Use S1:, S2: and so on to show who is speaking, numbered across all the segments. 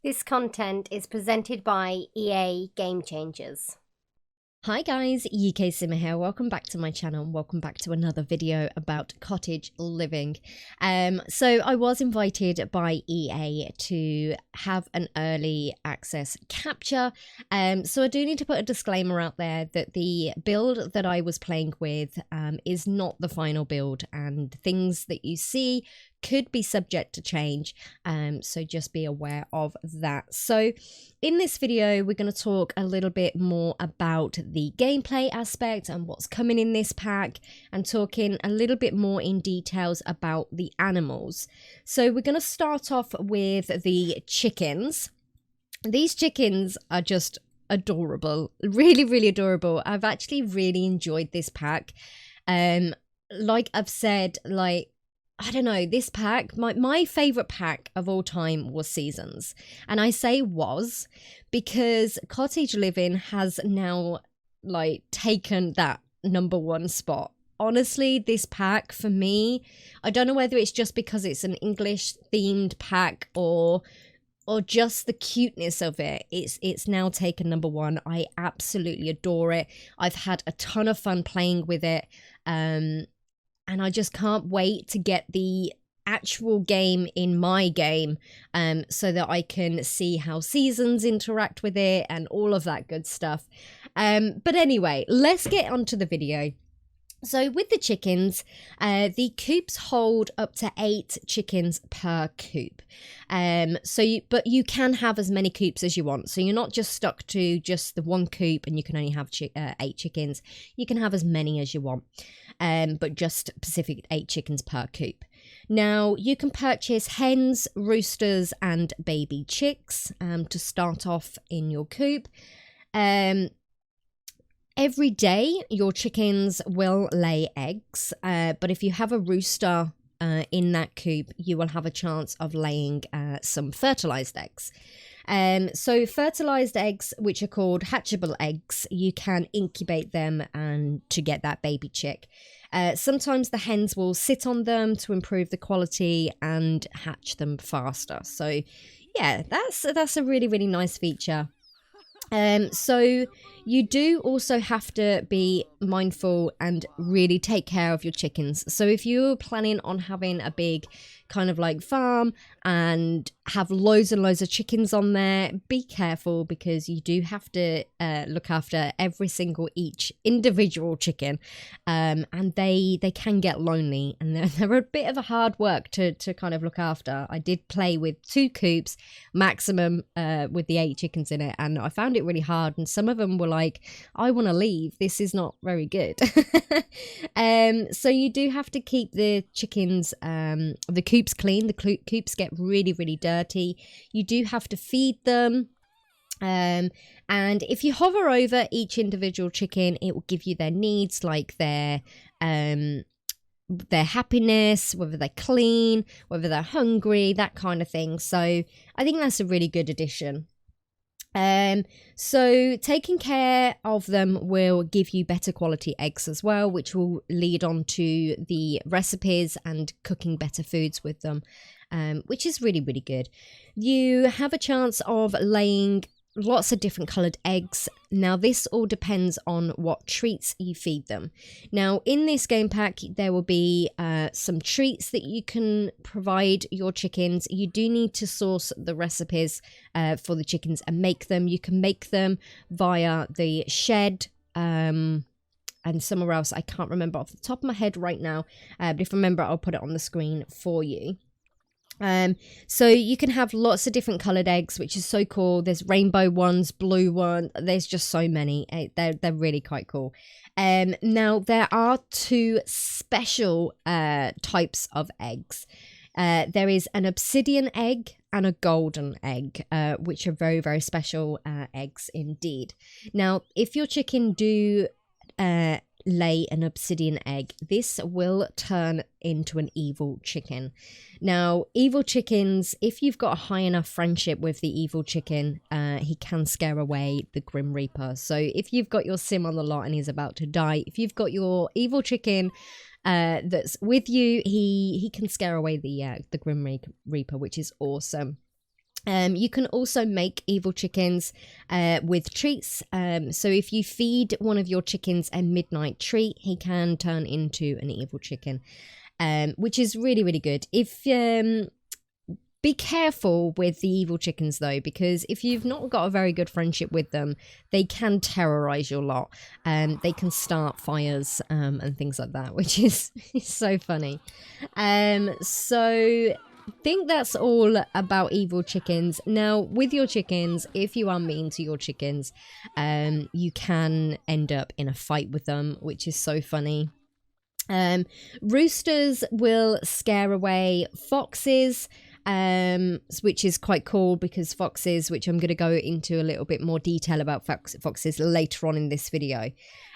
S1: This content is presented by EA GameChangers.
S2: Hi guys, UKSimmer here. Welcome back to my channel and welcome back to another video about cottage living. So I was invited by EA to have an early access capture. So I do need to put a disclaimer out there that the build that I was playing with is not the final build, and things that you see could be subject to change. So just be aware of that. So in this video, we're going to talk a little bit more about the gameplay aspect and what's coming in this pack, and talking a little bit more in details about the animals. So we're going to start off with the chickens. These chickens are just adorable, really adorable. I've actually really enjoyed this pack. Like I've said, I don't know, this pack, my favourite pack of all time was Seasons. And I say was because Cottage Living has now, taken that #1 spot. Honestly, this pack, for me, I don't know whether it's just because it's an English-themed pack or just the cuteness of it. It's now taken #1. I absolutely adore it. I've had a ton of fun playing with it. And I just can't wait to get the actual game in my game, so that I can see how Seasons interact with it and all of that good stuff. But anyway, let's get onto the video. So with the chickens, the coops hold up to 8 chickens per coop. But you can have as many coops as you want. So you're not just stuck to just the one coop and you can only have 8 chickens. You can have as many as you want, but just specific 8 chickens per coop. Now, you can purchase hens, roosters, and baby chicks to start off in your coop. Every day, your chickens will lay eggs, but if you have a rooster in that coop, you will have a chance of laying some fertilized eggs. So fertilized eggs, which are called hatchable eggs, you can incubate them and to get that baby chick. Sometimes the hens will sit on them to improve the quality and hatch them faster. So yeah, that's a really nice feature. So you do also have to be mindful and really take care of your chickens. So if you're planning on having a big kind of farm and have loads and loads of chickens on there, be careful, because you do have to look after each individual chicken, and they can get lonely, and they're a bit of a hard work to kind of look after. I did play with 2 coops maximum with the 8 chickens in it, and I found it really hard, and some of them were like, I want to leave, this is not very good. So you do have to keep the chickens, the coops clean. The coops get really dirty. You do have to feed them, and if you hover over each individual chicken, it will give you their needs, like their happiness, whether they're clean, whether they're hungry, that kind of thing. So I think that's a really good addition. So taking care of them will give you better quality eggs as well, which will lead on to the recipes and cooking better foods with them, which is really good. You have a chance of laying lots of different coloured eggs. Now, this all depends on what treats you feed them. Now, in this game pack, there will be some treats that you can provide your chickens. You do need to source the recipes for the chickens and make them. You can make them via the shed and somewhere else. I can't remember off the top of my head right now, but if I remember, I'll put it on the screen for you. So you can have lots of different coloured eggs, which is so cool. There's rainbow ones, blue ones. There's just so many. They're really quite cool. Now, there are 2 special types of eggs. There is an obsidian egg and a golden egg, which are very special eggs indeed. Now, if your chicken do lay an obsidian egg, this will turn into an evil chicken. Now, evil chickens, if you've got a high enough friendship with the evil chicken, he can scare away the Grim Reaper. So if you've got your sim on the lot and he's about to die, if you've got your evil chicken that's with you, he can scare away the Grim Reaper, which is awesome. You can also make evil chickens with treats. So if you feed one of your chickens a midnight treat, he can turn into an evil chicken, which is really, really good. Be careful with the evil chickens though, because if you've not got a very good friendship with them, they can terrorize your lot. They can start fires and things like that, which is so funny. So think that's all about evil chickens. Now, with your chickens, if you are mean to your chickens, you can end up in a fight with them, which is so funny. Roosters will scare away foxes, which is quite cool, because foxes, which I'm going to go into a little bit more detail about foxes later on in this video.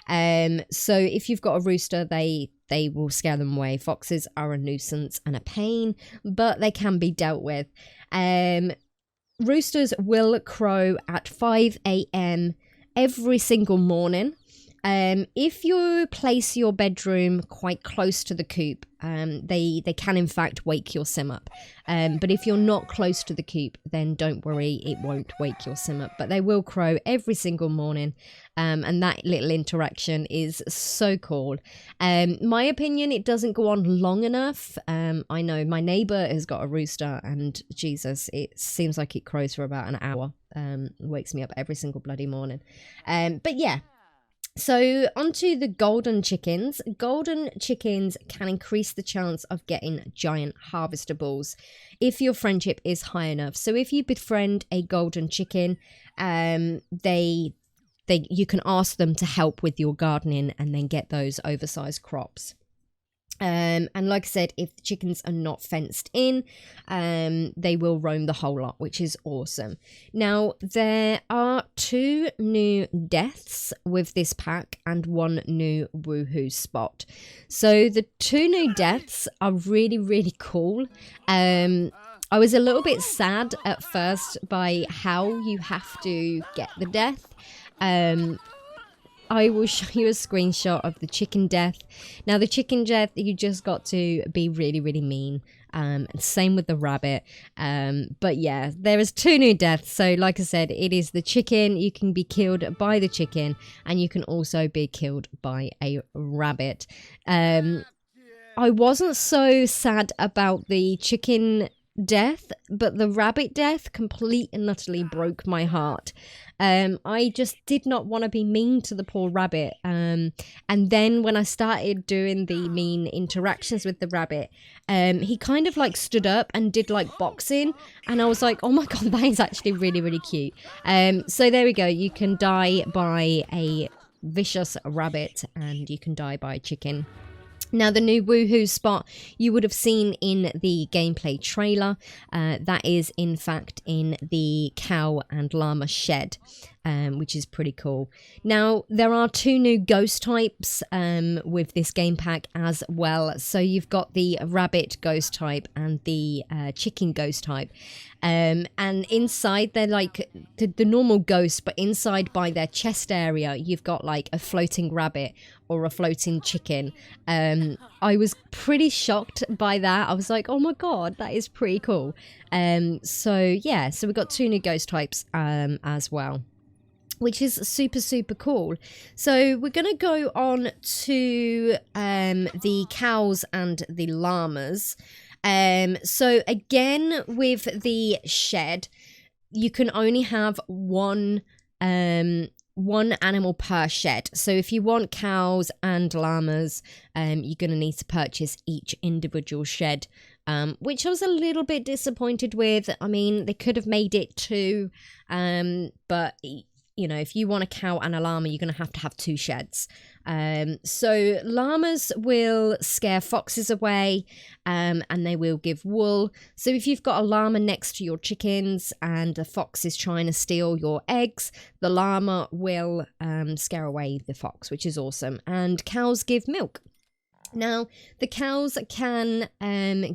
S2: So if you've got a rooster, they will scare them away. Foxes are a nuisance and a pain, but they can be dealt with. Roosters will crow at 5 a.m. every single morning. If you place your bedroom quite close to the coop, they can in fact wake your sim up. But if you're not close to the coop, then don't worry, it won't wake your sim up. But they will crow every single morning, and that little interaction is so cool. My opinion, it doesn't go on long enough. I know my neighbour has got a rooster, and Jesus, it seems like it crows for about an hour. Wakes me up every single bloody morning. But yeah. So onto the golden chickens. Golden chickens can increase the chance of getting giant harvester balls if your friendship is high enough. So if you befriend a golden chicken, you can ask them to help with your gardening and then get those oversized crops. And like I said, if the chickens are not fenced in, they will roam the whole lot, which is awesome. Now, there are 2 new deaths with this pack and 1 new woohoo spot. So the 2 new deaths are really, really cool. I was a little bit sad at first by how you have to get the death. I will show you a screenshot of the chicken death. Now, the chicken death, you just got to be really, really mean. And same with the rabbit. But yeah, there is 2 new deaths. So like I said, it is the chicken. You can be killed by the chicken, and you can also be killed by a rabbit. I wasn't so sad about the chicken death, but the rabbit death completely and utterly broke my heart. I just did not want to be mean to the poor rabbit. And then when I started doing the mean interactions with the rabbit, he kind of like stood up and did like boxing, and I was like, oh my god, that is actually really, really cute. So there we go. You can die by a vicious rabbit, and you can die by a chicken. Now, the new woohoo spot you would have seen in the gameplay trailer, that is in fact in the cow and llama shed, which is pretty cool. Now, there are 2 new ghost types with this game pack as well. So you've got the rabbit ghost type and the chicken ghost type. And inside, they're like the normal ghosts, but inside by their chest area, you've got like a floating rabbit or a floating chicken. I was pretty shocked by that. I was like, oh my god, that is pretty cool. So yeah, so we've got 2 new ghost types as well, which is super, super cool. So we're going to go on to the cows and the llamas. So again, with the shed, you can only have one animal per shed. So if you want cows and llamas, you're going to need to purchase each individual shed, which I was a little bit disappointed with. I mean, they could have made it 2, but you know, if you want a cow and a llama, you're going to have 2 sheds. So llamas will scare foxes away, and they will give wool. So if you've got a llama next to your chickens and a fox is trying to steal your eggs, the llama will scare away the fox, which is awesome. And cows give milk. Now, the cows can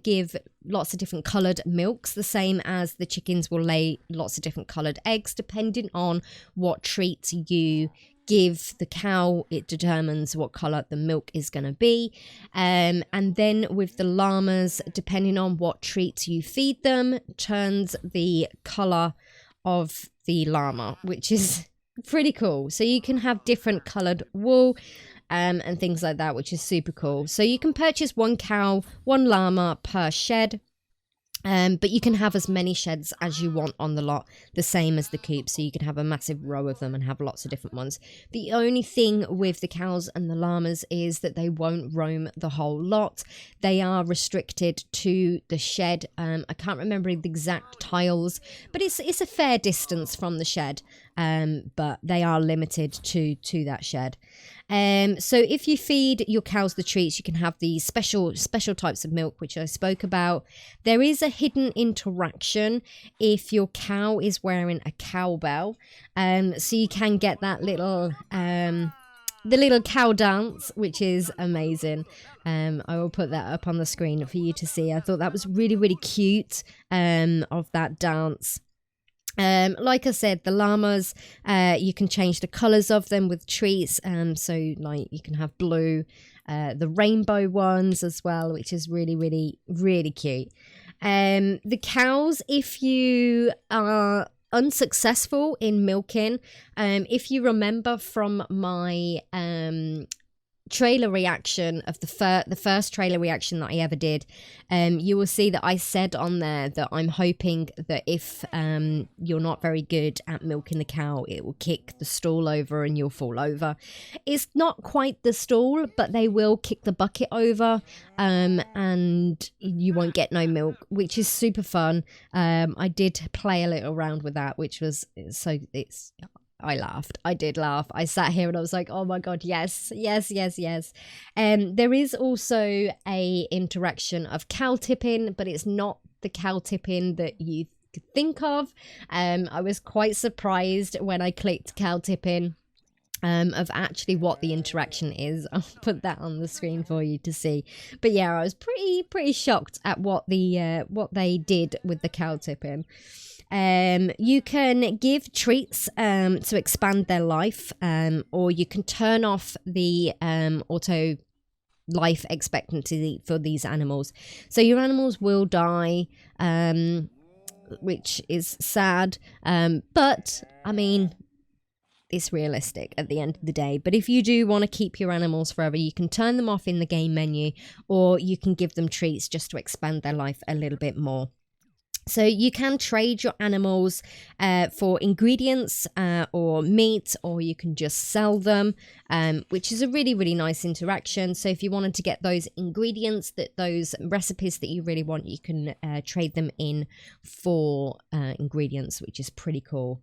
S2: give lots of different coloured milks, the same as the chickens will lay lots of different coloured eggs, depending on what treats you give the cow, it determines what color the milk is going to be. And then with the llamas, depending on what treats you feed them, turns the color of the llama, which is pretty cool. So you can have different colored wool and things like that, which is super cool. So you can purchase 1 cow, 1 llama per shed. But you can have as many sheds as you want on the lot, the same as the coop, so you can have a massive row of them and have lots of different ones. The only thing with the cows and the llamas is that they won't roam the whole lot. They are restricted to the shed. I can't remember the exact tiles, but it's a fair distance from the shed, but they are limited to that shed. So if you feed your cows the treats, you can have these special types of milk, which I spoke about. There is a hidden interaction if your cow is wearing a cowbell. So you can get that little the little cow dance, which is amazing. I will put that up on the screen for you to see. I thought that was really, really cute of that dance. Like I said, the llamas, you can change the colors of them with treats. So like you can have blue, the rainbow ones as well, which is really, really, really cute. The cows, if you are unsuccessful in milking, if you remember from my trailer reaction of the first trailer reaction that I ever did, you will see that I said on there that I'm hoping that if you're not very good at milking the cow, it will kick the stool over and you'll fall over. It's not quite the stool, but they will kick the bucket over, and you won't get no milk, which is super fun. I did play a little around with that, which was I laughed. I did laugh. I sat here and I was like, oh my God, yes. There is also a interaction of cow tipping, but it's not the cow tipping that you think of. I was quite surprised when I clicked cow tipping of actually what the interaction is. I'll put that on the screen for you to see. But yeah, I was pretty shocked at what they did with the cow tipping. You can give treats to expand their life, or you can turn off the auto life expectancy for these animals. So your animals will die, which is sad, but I mean, it's realistic at the end of the day. But if you do want to keep your animals forever, you can turn them off in the game menu, or you can give them treats just to expand their life a little bit more. So you can trade your animals for ingredients or meat, or you can just sell them, which is a really, really nice interaction. So if you wanted to get those ingredients, those recipes that you really want, you can trade them in for ingredients, which is pretty cool.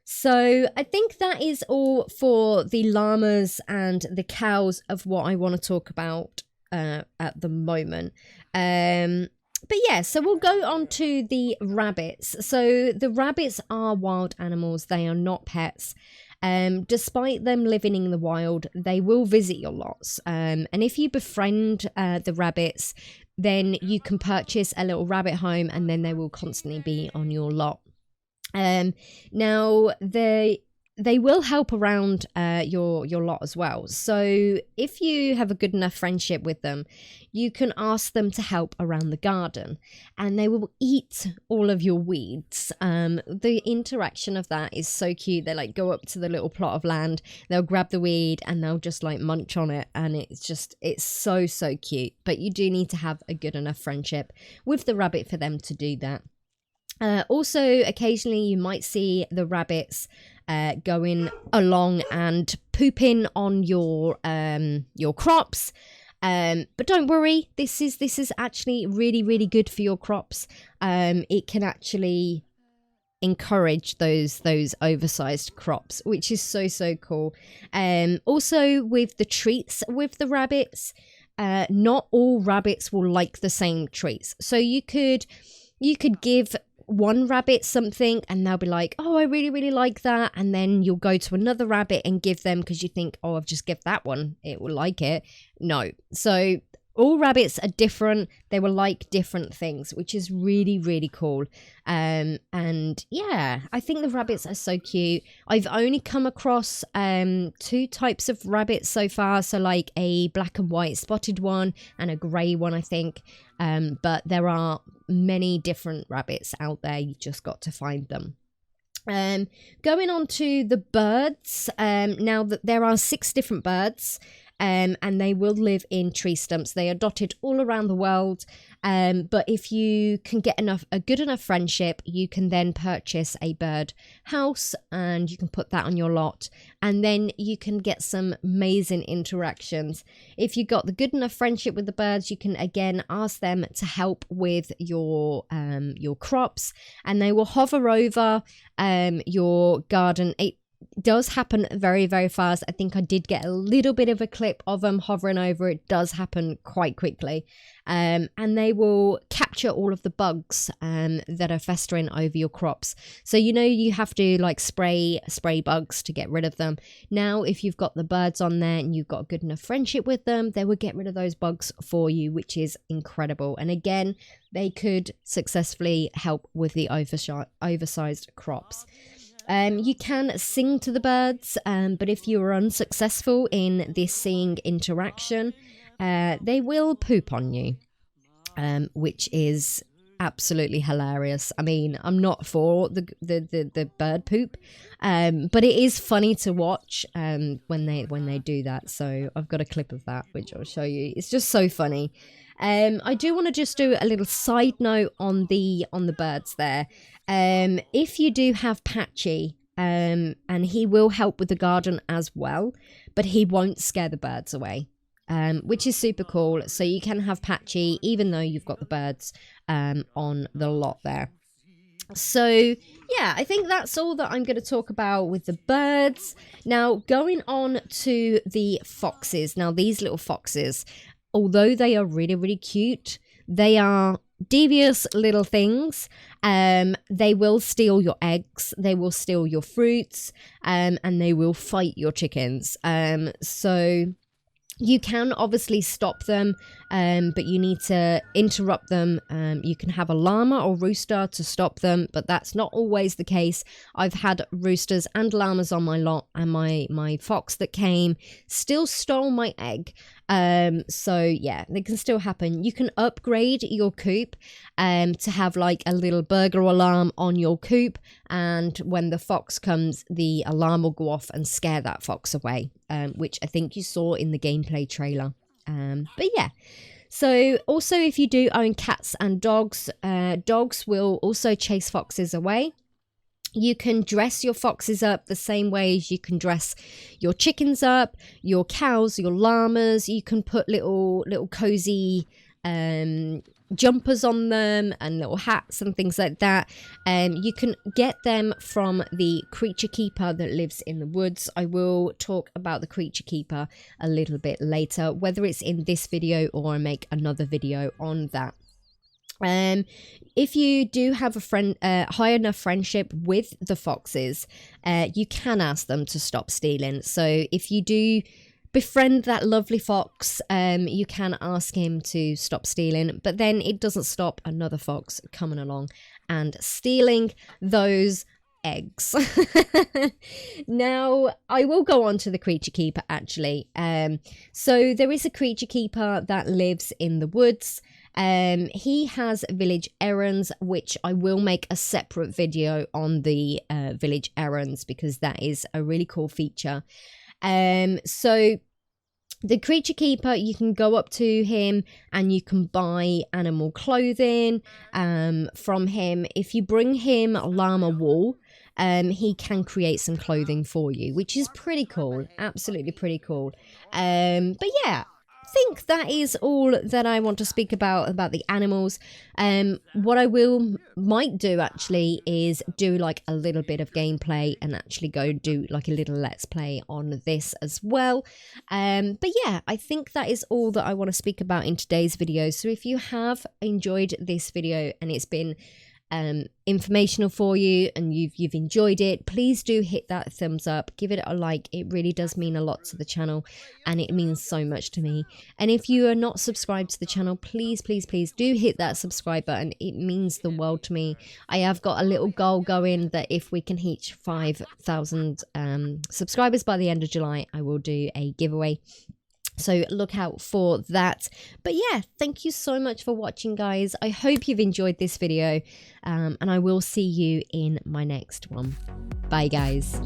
S2: So I think that is all for the llamas and the cows of what I want to talk about at the moment. But yeah, so we'll go on to the rabbits. So the rabbits are wild animals. They are not pets. Despite them living in the wild, they will visit your lots. And if you befriend the rabbits, then you can purchase a little rabbit home, and then they will constantly be on your lot. Now, they will help around your lot as well. So if you have a good enough friendship with them, you can ask them to help around the garden, and they will eat all of your weeds. The interaction of that is so cute. They like go up to the little plot of land, they'll grab the weed and they'll just like munch on it, and it's so cute. But you do need to have a good enough friendship with the rabbit for them to do that. Also, occasionally you might see the rabbits going along and pooping on your crops, but don't worry, this is actually really, really good for your crops. It can actually encourage those oversized crops, which is so cool. Also with the treats with the rabbits, not all rabbits will like the same treats. So you could give one rabbit something and they'll be like, oh, I really, really like that. And then you'll go to another rabbit and give them, because you think, oh, I've just give that one, it will like it. No. So all rabbits are different. They will like different things, which is really, really cool. And yeah, I think the rabbits are so cute. I've only come across 2 types of rabbits so far. So like a black and white spotted one and a grey one, I think. But there are many different rabbits out there. You just got to find them. Going on to the birds. Now that there are 6 different birds. And they will live in tree stumps. They are dotted all around the world. But if you can get a good enough friendship, you can then purchase a bird house and you can put that on your lot. And then you can get some amazing interactions. If you got the good enough friendship with the birds, you can again ask them to help with your crops, and they will hover over your garden. It does happen very, very fast. I think I did get a little bit of a clip of them hovering over. It does happen quite quickly. And they will capture all of the bugs that are festering over your crops. So you have to like spray bugs to get rid of them. Now if you've got the birds on there and you've got a good enough friendship with them, they will get rid of those bugs for you, which is incredible. And again, they could successfully help with the oversized crops. You can sing to the birds, but if you are unsuccessful in this singing interaction, they will poop on you, which is absolutely hilarious. I mean, I'm not for the bird poop, but it is funny to watch when they do that. So I've got a clip of that, which I'll show you. It's just so funny. I do want to just do a little side note on the birds there. If you do have Patchy, and he will help with the garden as well, but he won't scare the birds away, which is super cool. So you can have Patchy even though you've got the birds on the lot there. So yeah, I think that's all that I'm going to talk about with the birds. Now going on to the foxes. Now these little foxes, although they are really, really cute, they are devious little things. They will steal your eggs, they will steal your fruits, and they will fight your chickens. So you can obviously stop them, but you need to interrupt them. You can have a llama or rooster to stop them, but that's not always the case. I've had roosters and llamas on my lot, and my fox that came still stole my egg. So yeah, it can still happen. You can upgrade your coop to have like a little burglar alarm on your coop, and when the fox comes, the alarm will go off and scare that fox away, which I think you saw in the gameplay trailer. But yeah, so also if you do own cats and dogs, dogs will also chase foxes away. You can dress your foxes up the same way as you can dress your chickens up, your cows, your llamas. You can put little cozy jumpers on them and little hats and things like that. You can get them from the creature keeper that lives in the woods. I will talk about the creature keeper a little bit later, whether it's in this video or I make another video on that. If you do have a friend, high enough friendship with the foxes, you can ask them to stop stealing. So if you do befriend that lovely fox, you can ask him to stop stealing, but then it doesn't stop another fox coming along and stealing those eggs. Now I will go on to the creature keeper actually. So there is a creature keeper that lives in the woods. He has village errands, which I will make a separate video on the village errands because that is a really cool feature. So the creature keeper, you can go up to him and you can buy animal clothing from him. If you bring him llama wool, he can create some clothing for you, which is pretty cool. Absolutely pretty cool. But yeah, I think that is all that I want to speak about the animals. What I might do actually is do like a little bit of gameplay and actually go do like a little let's play on this as well. But yeah, I think that is all that I want to speak about in today's video. So if you have enjoyed this video and it's been informational for you and you've enjoyed it, please do hit that thumbs up, give it a like. It really does mean a lot to the channel and it means so much to me. And if you are not subscribed to the channel, please do hit that subscribe button. It means the world to me. I have got a little goal going that if we can reach 5,000 subscribers by the end of July, I will do a giveaway. So look out for that. But yeah, thank you so much for watching, guys. I hope you've enjoyed this video and I will see you in my next one. Bye, guys.